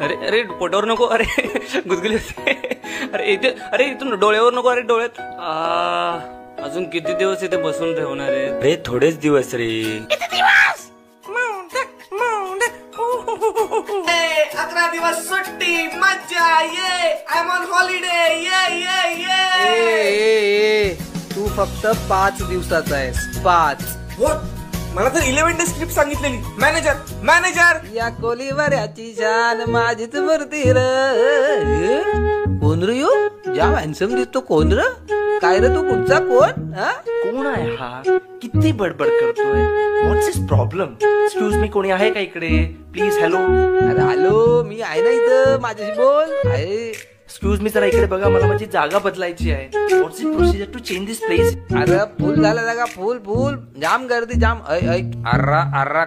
अरे अरे पोटावर नको, अरे गुदगुली होते. अरे इथून डोळ्यावर नको, अरे डोळ्यात. अजून किती दिवस इथे बसून ठेवणार आहे? अरे थोडेच दिवस रे. 11 दिवस सुट्टी, मज्जा, ये आय एम ऑन हॉलिडे, ये. तू फक्त 5 दिवसाचा आहेस, 5. मला तर 11 डेज ट्रिप सांगितलेली. मॅनेजर या कोलीवर याची शान माझीच मूर्ती र. कोण रे यो? जाम हॅन्सम दिसतो. कोण र? काय रे तू? कुठचा कोण? कोण आहे हा? किती बडबड करतोय? व्हॉट्स इज प्रॉब्लेम? एक्सक्यूज मी, कोणी आहे का इकडे? प्लीज. हॅलो. अरे हॅलो, मी आहे ना इथं, माझ्याशी बोल. आहे. एक्सक्यूज मी, जरा इकडे बघा, मला माझी जागा बदलायची आहे. What's is procedure to change this place? अरे फुल झाला जागा, फुल जाम गर्दी, जाम. अर्रा